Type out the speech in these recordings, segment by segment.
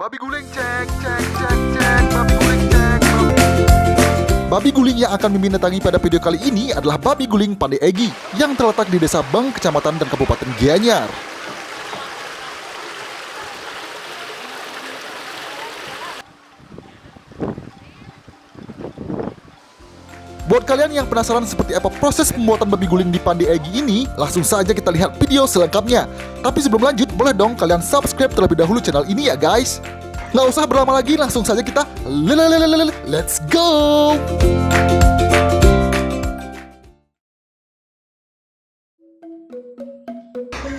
Babi guling cek, cek, cek, cek, babi guling cek. Babi guling yang akan Mimin datangi pada video kali ini adalah babi guling Pandai Egi yang terletak di Desa Bang, Kecamatan dan Kabupaten Gianyar. Buat kalian yang penasaran seperti apa proses pembuatan babi guling di Pandai Egi ini, langsung saja kita lihat video selengkapnya. Tapi sebelum lanjut, boleh dong kalian subscribe terlebih dahulu channel ini ya guys. Nggak usah berlama lagi, langsung saja kita let's go!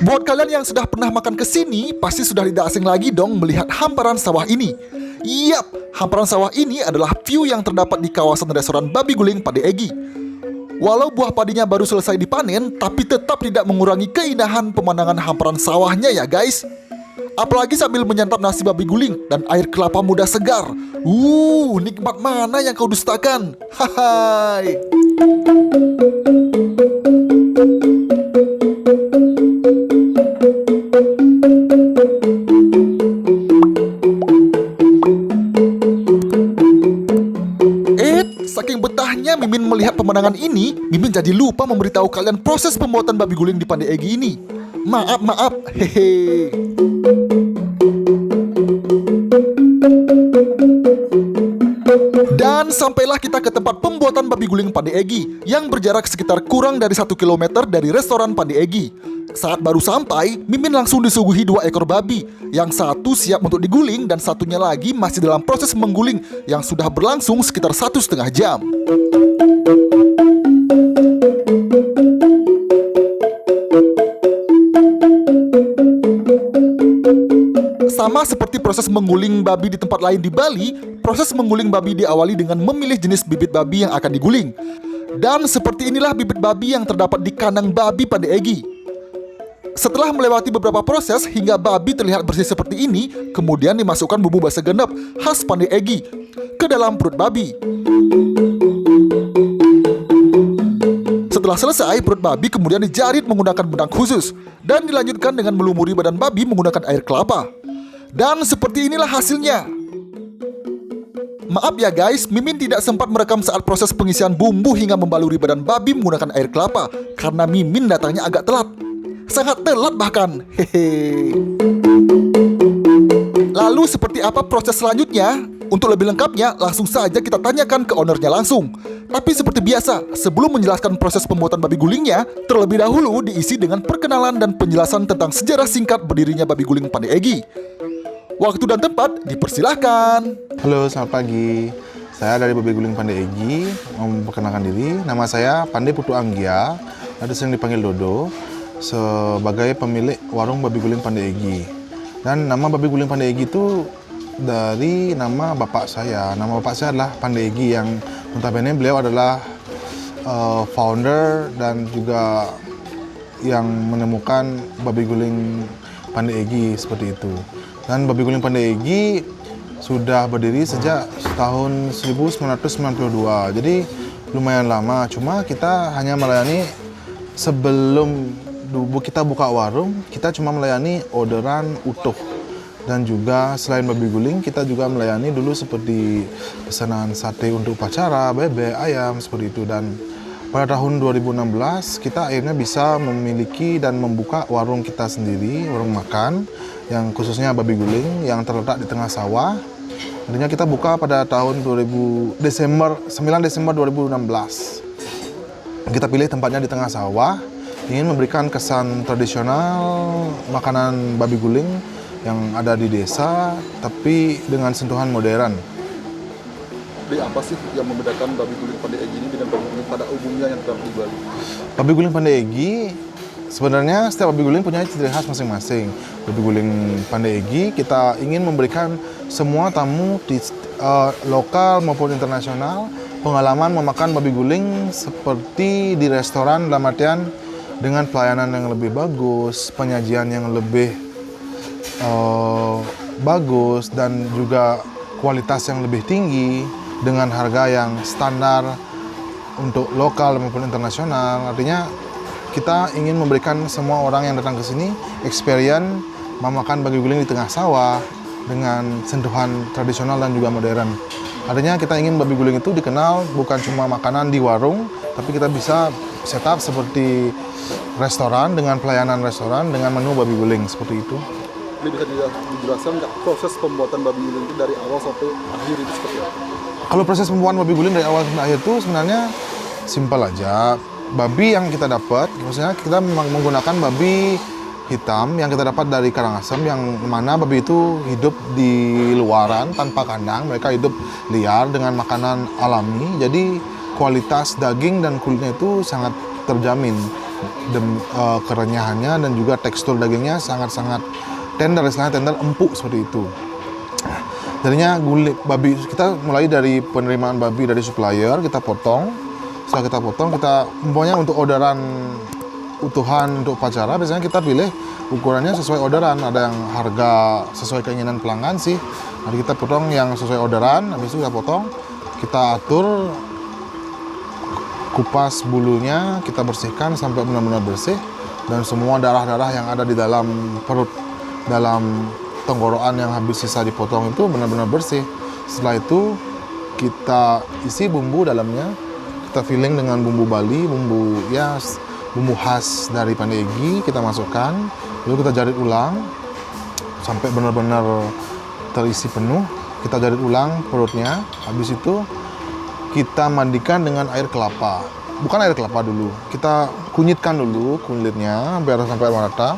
Buat kalian yang sudah pernah makan ke sini, pasti sudah tidak asing lagi dong melihat hamparan sawah ini. Yap, hamparan sawah ini adalah view yang terdapat di kawasan restoran babi guling Pandai Egi. Walau buah padinya baru selesai dipanen, tapi tetap tidak mengurangi keindahan pemandangan hamparan sawahnya ya guys. Apalagi sambil menyantap nasi babi guling dan air kelapa muda segar. Nikmat mana yang kau dustakan? Hai. Saking betahnya Mimin melihat pemandangan ini, Mimin jadi lupa memberitahu kalian proses pembuatan babi guling di Pandai Egi ini. Maaf, hehe. Dan sampailah kita ke tempat pembuatan babi guling Pandai Egi yang berjarak sekitar kurang dari 1 km dari restoran Pandai Egi. Saat baru sampai, Mimin langsung disuguhi 2 ekor babi. Yang satu siap untuk diguling dan satunya lagi masih dalam proses mengguling yang sudah berlangsung sekitar 1,5 jam. Sama seperti proses mengguling babi di tempat lain di Bali, proses mengguling babi diawali dengan memilih jenis bibit babi yang akan diguling. Dan seperti inilah bibit babi yang terdapat di kandang babi Pandai Egi. Setelah melewati beberapa proses hingga babi terlihat bersih seperti ini, kemudian dimasukkan bumbu basa genep khas Pandai Egi ke dalam perut babi. Setelah selesai, perut babi kemudian dijarit menggunakan benang khusus dan dilanjutkan dengan melumuri badan babi menggunakan air kelapa. Dan seperti inilah hasilnya. Maaf ya guys, Mimin tidak sempat merekam saat proses pengisian bumbu hingga membaluri badan babi menggunakan air kelapa karena Mimin datangnya agak telat. Sangat telat bahkan. Hehe. Lalu seperti apa proses selanjutnya? Untuk lebih lengkapnya, langsung saja kita tanyakan ke ownernya langsung. Tapi seperti biasa, sebelum menjelaskan proses pembuatan babi gulingnya, terlebih dahulu diisi dengan perkenalan dan penjelasan tentang sejarah singkat berdirinya babi guling Pandai Egi. Waktu dan tempat dipersilahkan. Halo, selamat pagi. Saya dari Babi Guling Pandai Egi, mau memperkenalkan diri. Nama saya Pandai Putu Anggia, ada sering dipanggil Dodo, sebagai pemilik warung Babi Guling Pandai Egi. Dan nama Babi Guling Pandai Egi itu dari nama bapak saya. Nama bapak saya adalah Pandai Egi yang notabene beliau adalah founder dan juga yang menemukan Babi Guling Pandai Egi seperti itu. Dan Babi Guling Pandai Egi sudah berdiri sejak tahun 1992. Jadi lumayan lama. Cuma kita hanya melayani sebelum kita buka warung, kita cuma melayani orderan utuh. Dan juga selain babi guling, kita juga melayani dulu seperti pesanan sate untuk upacara, bebek, ayam, seperti itu. Dan pada tahun 2016, kita akhirnya bisa memiliki dan membuka warung kita sendiri, warung makan, yang khususnya babi guling, yang terletak di tengah sawah. Artinya kita buka pada tahun 9 Desember 2016. Kita pilih tempatnya di tengah sawah, ingin memberikan kesan tradisional makanan babi guling yang ada di desa, tapi dengan sentuhan modern. Jadi apa sih yang membedakan babi guling Pandai Egi ini dengan babi guling pada umumnya yang terdapat di Bali? Babi guling Pandai Egi, sebenarnya setiap babi guling punya ciri khas masing-masing. Babi guling Pandai Egi kita ingin memberikan semua tamu di lokal maupun internasional pengalaman memakan babi guling seperti di restoran, dalam artian dengan pelayanan yang lebih bagus, penyajian yang lebih bagus, dan juga kualitas yang lebih tinggi dengan harga yang standar untuk lokal maupun internasional. Artinya kita ingin memberikan semua orang yang datang ke sini experience memakan babi guling di tengah sawah dengan sentuhan tradisional dan juga modern. Artinya kita ingin babi guling itu dikenal bukan cuma makanan di warung, tapi kita bisa setup seperti restoran dengan pelayanan restoran dengan menu babi guling seperti itu. Jadi bisa dijelaskan nggak proses pembuatan babi guling itu dari awal sampai akhir itu seperti apa? Kalau proses pembuatan babi guling dari awal sampai akhir itu sebenarnya simpel aja. Babi yang kita dapat, maksudnya kita memang menggunakan babi hitam yang kita dapat dari Karangasem, yang mana babi itu hidup di luaran tanpa kandang, mereka hidup liar dengan makanan alami, jadi kualitas daging dan kulitnya itu sangat terjamin. Kerenyahannya dan juga tekstur dagingnya sangat-sangat tender, istilahnya tender, empuk seperti itu. Jadinya babi kita mulai dari penerimaan babi dari supplier, kita potong. Setelah kita potong, kita umpamanya untuk orderan utuhan untuk upacara, biasanya kita pilih ukurannya sesuai orderan. Ada yang harga sesuai keinginan pelanggan sih. Nanti kita potong yang sesuai orderan, habis itu kita potong, kita atur, kupas bulunya, kita bersihkan sampai benar-benar bersih, dan semua darah-darah yang ada di dalam perut, dalam tenggorokan yang habis sisa dipotong itu benar-benar bersih. Setelah itu kita isi bumbu dalamnya, kita filling dengan bumbu Bali, bumbu khas dari Pandai Egi, kita masukkan, lalu kita jarit ulang sampai benar-benar terisi penuh. Kita jarit ulang perutnya, habis itu kita mandikan dengan air kelapa. Bukan air kelapa dulu, kita kunyitkan dulu kulitnya biar sampai merata.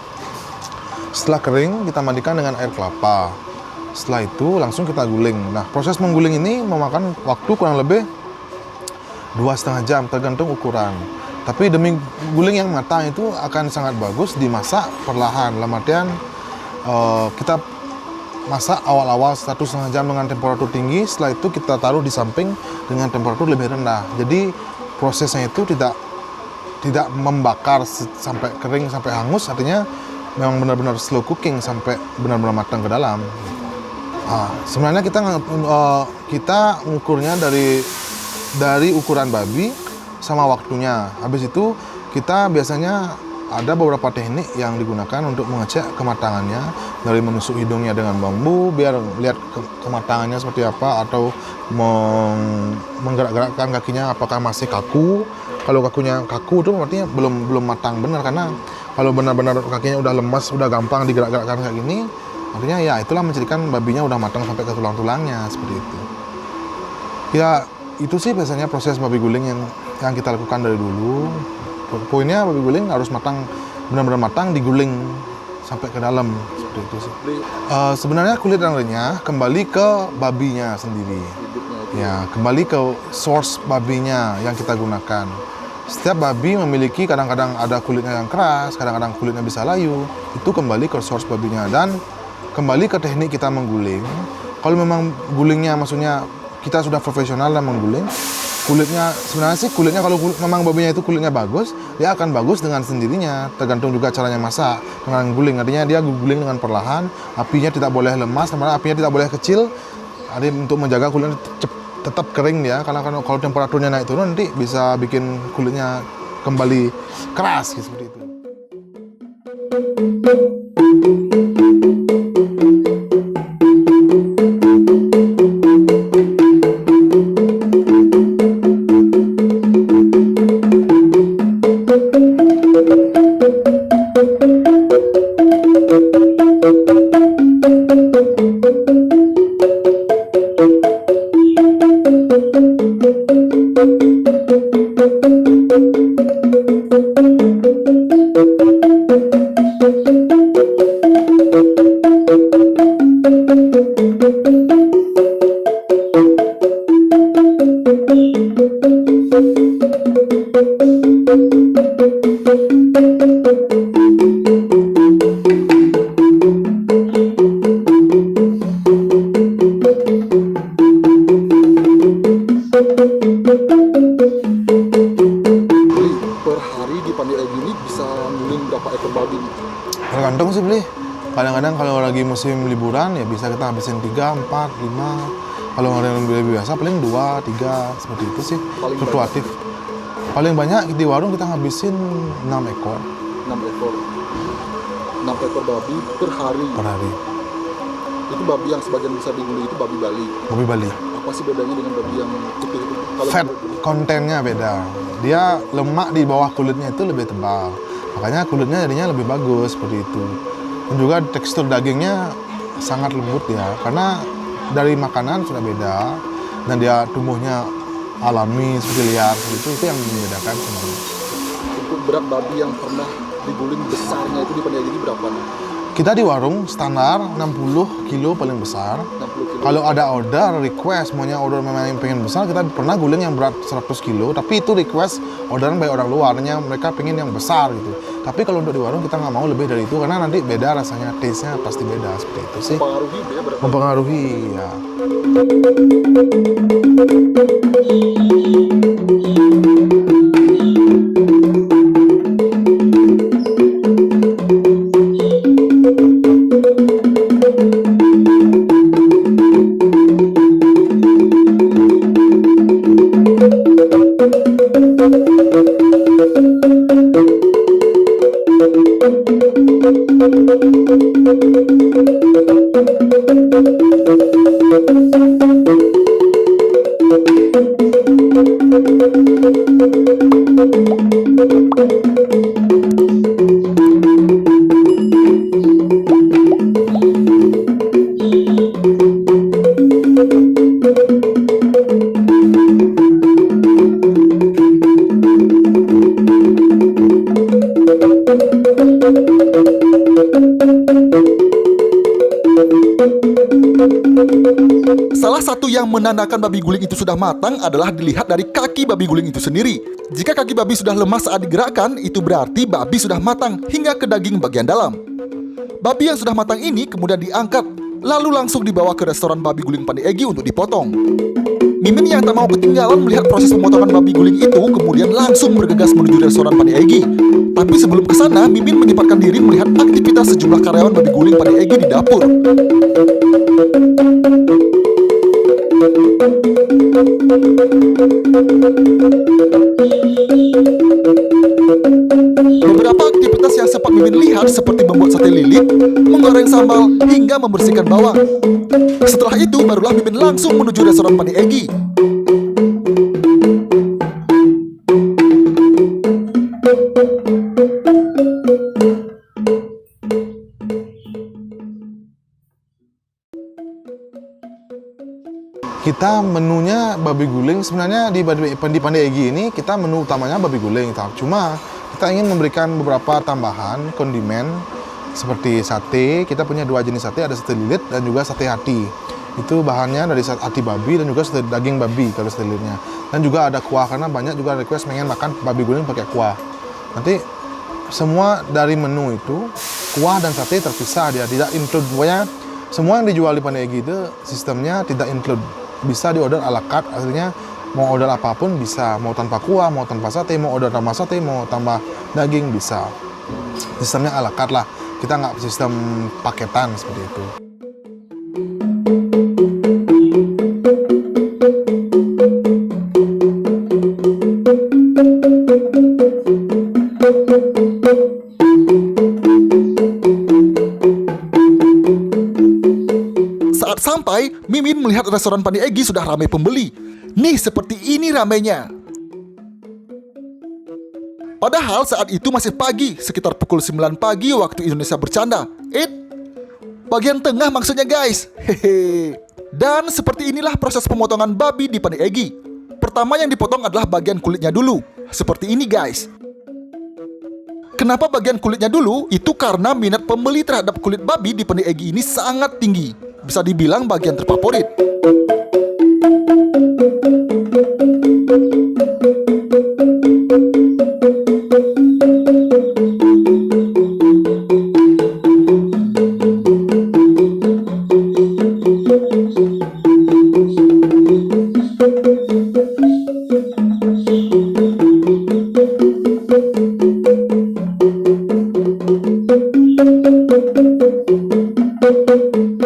Setelah kering, kita mandikan dengan air kelapa. Setelah itu langsung kita guling. Nah, proses mengguling ini memakan waktu kurang lebih 2,5 jam tergantung ukuran. Tapi demi guling yang matang itu akan sangat bagus dimasak perlahan. Dalam artian kita masak awal-awal 1,5 jam dengan temperatur tinggi, setelah itu kita taruh di samping dengan temperatur lebih rendah. Jadi prosesnya itu tidak membakar sampai kering, sampai hangus, artinya memang benar-benar slow cooking sampai benar-benar matang ke dalam. Sebenarnya kita ngukurnya dari ukuran babi sama waktunya. Habis itu kita biasanya ada beberapa teknik yang digunakan untuk mengecek kematangannya, dari menusuk hidungnya dengan bambu biar lihat kematangannya seperti apa, atau menggerak-gerakkan kakinya apakah masih kaku. Kalau kakunya kaku itu artinya belum matang benar, karena kalau benar-benar kakinya udah lemas, udah gampang digerak-gerakkan kayak gini, artinya ya itulah menjadikan babinya udah matang sampai ke tulang-tulangnya seperti itu. Ya itu sih biasanya proses babi guling yang kita lakukan dari dulu. Poinnya babi guling harus matang, benar-benar matang, diguling sampai ke dalam seperti itu sih. Sebenarnya kulit dan renyah kembali ke babinya sendiri. Ya, kembali ke source babinya yang kita gunakan. Setiap babi memiliki, kadang-kadang ada kulitnya yang keras, kadang-kadang kulitnya bisa layu. Itu kembali ke source babinya, dan kembali ke teknik kita mengguling. Kalau memang gulingnya, maksudnya kita sudah profesional dalam mengguling, kulitnya sebenarnya sih kulitnya, kalau memang babinya itu kulitnya bagus, dia akan bagus dengan sendirinya. Tergantung juga caranya masak dengan guling. Artinya dia guling dengan perlahan, apinya tidak boleh lemas, apinya tidak boleh kecil. Artinya untuk menjaga kulitnya tetap kering dia, karena kalau temperaturnya naik turun nanti bisa bikin kulitnya kembali keras gitu, seperti itu. Tergantung sih beli. Kadang-kadang kalau lagi musim liburan ya bisa kita habisin 3, 4, 5. Kalau orang yang lebih biasa paling 2, 3 seperti itu sih. Paling fluktuatif. Paling banyak di warung kita habisin 6 ekor. 6 ekor. 6 ekor babi per hari. Per hari. Itu babi yang sebagian besar diguling itu babi Bali. Babi Bali. Apa sih bedanya dengan babi yang putih itu? Fat kontennya beda. Dia lemak di bawah kulitnya itu lebih tebal. Makanya kulitnya jadinya lebih bagus seperti itu. Dan juga tekstur dagingnya sangat lembut ya, karena dari makanan sudah beda dan dia tumbuhnya alami seperti liar itu yang membedakan sebenarnya. Untuk berat babi yang pernah diguling besarnya itu di Pandai Egi berapa nih? Kita di warung standar 60 kilo paling besar. 60 kilo. Kalau ada order request maunya order memang yang pengen besar, kita pernah guling yang berat 100 kilo, tapi itu request orderan by orang luarnya, mereka pengen yang besar gitu. Tapi kalau untuk di warung kita nggak mau lebih dari itu karena nanti beda rasanya, taste-nya pasti beda seperti itu sih. Mempengaruhi ya berat babi. Mempengaruhi ya. Salah satu yang menandakan babi guling itu sudah matang adalah dilihat dari kaki babi guling itu sendiri. Jika kaki babi sudah lemas saat digerakkan, itu berarti babi sudah matang hingga ke daging bagian dalam. Babi yang sudah matang ini kemudian diangkat, lalu langsung dibawa ke restoran babi guling Pandai Egi untuk dipotong. Mimin yang tak mau ketinggalan melihat proses pemotongan babi guling itu kemudian langsung bergegas menuju restoran Pandai Egi. Tapi sebelum ke sana, Mimin menyempatkan diri melihat aktivitas sejumlah karyawan babi guling Pandai Egi di dapur. Beberapa aktivitas yang sempat Mimin lihat seperti membuat sate lilit, menggoreng sambal, hingga membersihkan bawang. Setelah itu barulah Mimin langsung menuju restoran Pandai Egi. Kita menunya babi guling sebenarnya di Pandai Egi ini kita menu utamanya babi guling. Cuma kita ingin memberikan beberapa tambahan kondimen seperti sate. Kita punya dua jenis sate, ada sate lilit dan juga sate hati. Itu bahannya dari hati babi dan juga sate daging babi kalau sate lilitnya. Dan juga ada kuah karena banyak juga request pengen makan babi guling pakai kuah. Nanti semua dari menu itu kuah dan sate terpisah, dia tidak include. Pokoknya semua yang dijual di Pandai Egi itu sistemnya tidak include. Bisa diorder ala carte, artinya mau order apapun bisa, mau tanpa kuah, mau tanpa sate, mau order tambah sate, mau tambah daging bisa. Sistemnya ala carte lah, kita nggak sistem paketan seperti itu. Saat sampai, Mimin melihat restoran Pandai Egi sudah ramai pembeli. Nih, seperti ini ramainya. Padahal saat itu masih pagi, sekitar pukul 9 pagi waktu Indonesia bercanda. Bagian tengah maksudnya guys. Hehe. Dan seperti inilah proses pemotongan babi di Pandai Egi. Pertama yang dipotong adalah bagian kulitnya dulu. Seperti ini guys. Kenapa bagian kulitnya dulu? Itu karena minat pembeli terhadap kulit babi di Pandai Egi ini sangat tinggi. Bisa dibilang bagian terfavorit.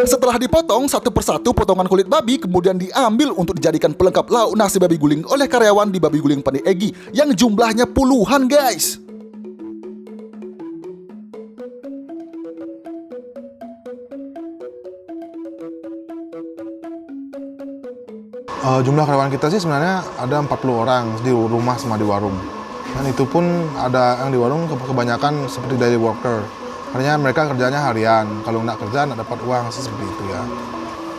Setelah dipotong satu persatu potongan kulit babi kemudian diambil untuk dijadikan pelengkap lauk nasi babi guling oleh karyawan di Babi Guling Pandai Egi yang jumlahnya puluhan guys. Jumlah karyawan kita sih sebenarnya ada 40 orang di rumah sama di warung. Dan itu pun ada yang di warung kebanyakan seperti daily worker. Artinya mereka kerjanya harian. Kalau nggak kerja nggak dapat uang sih seperti itu ya.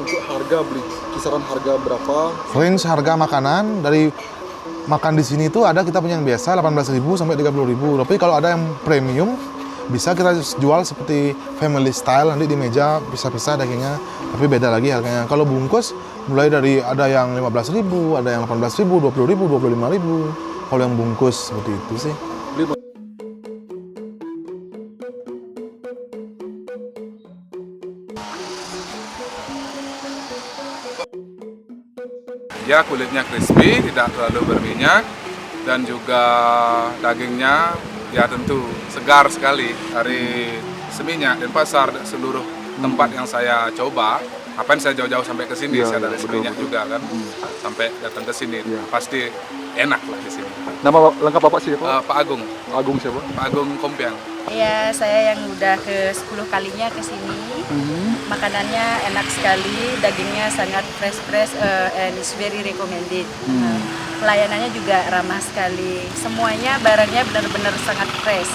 Untuk harga beli, kisaran harga berapa? Range harga makanan dari makan di sini itu ada kita punya yang biasa 18.000 sampai 30.000. Tapi kalau ada yang premium bisa kita jual seperti family style, nanti di meja pisah-pisah dagingnya, tapi beda lagi harganya. Kalau bungkus mulai dari ada yang 15.000, ada yang 18.000, 20.000, 25.000. Kalau yang bungkus seperti itu sih. Ya, kulitnya crispy, tidak terlalu berminyak, dan juga dagingnya ya tentu segar sekali dari Seminyak, Denpasar, seluruh tempat yang saya coba. Ngapain saya jauh-jauh sampai ke sini? Saya dari Seminyak juga kan, sampai datang ke sini. Pasti enak lah di sini. Nama lengkap Bapak siapa? Pak Agung. Agung siapa? Pak Agung Kompiang. Iya, saya yang udah ke 10 kalinya ke sini. Makanannya enak sekali, dagingnya sangat fresh and it's very recommended. Pelayanannya juga ramah sekali. Semuanya barangnya benar-benar sangat fresh.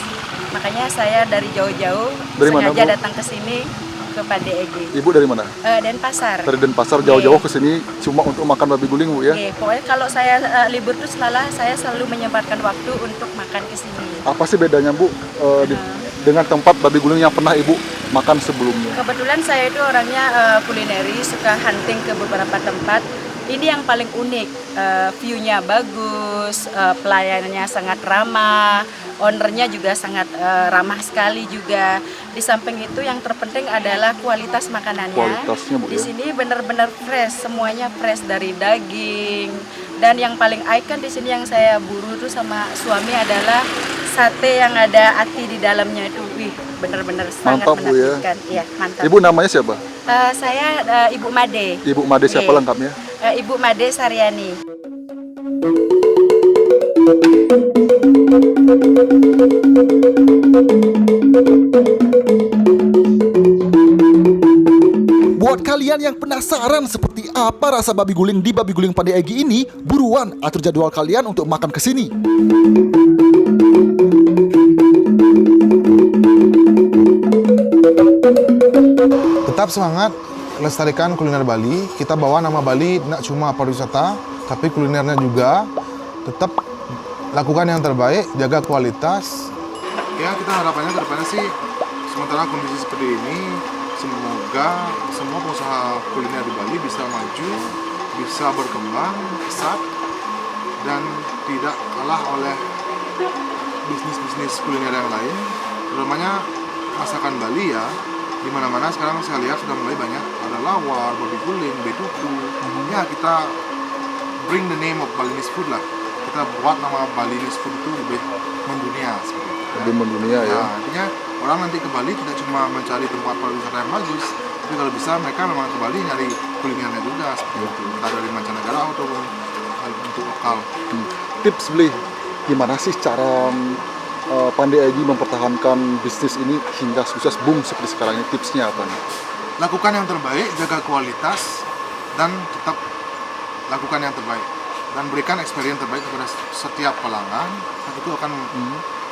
Makanya saya dari jauh-jauh sengaja datang ke sini ke Pande Egi. Ibu dari mana? Denpasar. Dari Denpasar jauh-jauh ke sini cuma untuk makan babi guling, Bu ya? Oke, pokoknya kalau saya libur tuh saya selalu menyempatkan waktu untuk makan ke sini. Apa sih bedanya, Bu, dengan tempat babi guling yang pernah Ibu makan sebelumnya? Kebetulan saya itu orangnya kulineri, suka hunting ke beberapa tempat. Ini yang paling unik, view-nya bagus, pelayanannya sangat ramah, ownernya juga sangat ramah sekali juga. Di samping itu yang terpenting adalah kualitas makanannya. Kualitasnya, Bu, di sini benar-benar fresh, semuanya fresh dari daging. Dan yang paling icon di sini yang saya buru tuh sama suami adalah sate yang ada ati di dalamnya itu. Wih, benar-benar sangat mantap, Bu, ya. menakjubkan. Iya, mantap. Ibu namanya siapa? Saya Ibu Made. Ibu Made siapa lengkapnya? Ibu Made Saryani. Buat kalian yang penasaran seperti apa rasa babi guling di Babi Guling Pande Egi ini, buruan atur jadwal kalian untuk makan ke sini. Tetap semangat lestarikan kuliner Bali. Kita bawa nama Bali tidak cuma pariwisata, tapi kulinernya juga. Tetap lakukan yang terbaik, jaga kualitas. Ya, kita harapannya ke depannya sih, sementara kondisi seperti ini, semoga semua pengusaha kuliner di Bali bisa maju, bisa berkembang pesat, dan tidak kalah oleh bisnis-bisnis kuliner yang lain. Terutamanya masakan Bali ya. Di mana-mana sekarang saya lihat sudah mulai banyak ada lawar, babi guling, betutu. Ya, kita bring the name of Balinese food lah. Kita buat nama Balinese food itu lebih mendunia seperti itu. Lebih mendunia ya. Artinya orang nanti ke Bali tidak cuma mencari tempat pariwisata yang bagus, tapi kalau bisa mereka memang ke Bali nyari kulinernya juga seperti itu. Entah dari mancanegara ataupun untuk lokal. Tips beli, gimana sih cara Pande Egi mempertahankan bisnis ini hingga sukses boom seperti sekarang ini? Tipsnya apa nih? Lakukan yang terbaik, jaga kualitas, dan tetap lakukan yang terbaik. Dan berikan experience terbaik kepada setiap pelanggan, dan itu akan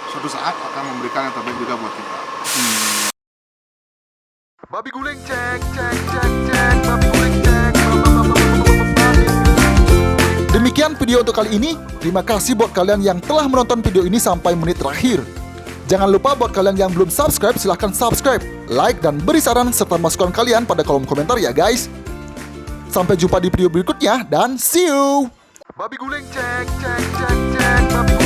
suatu saat akan memberikan yang terbaik juga buat kita. Babi guling cek, babi guling cek. Demikian video untuk kali ini. Terima kasih buat kalian yang telah menonton video ini sampai menit terakhir. Jangan lupa buat kalian yang belum subscribe, silahkan subscribe, like, dan beri saran serta masukan kalian pada kolom komentar ya guys. Sampai jumpa di video berikutnya dan see you. Babi guling cek, babi guling.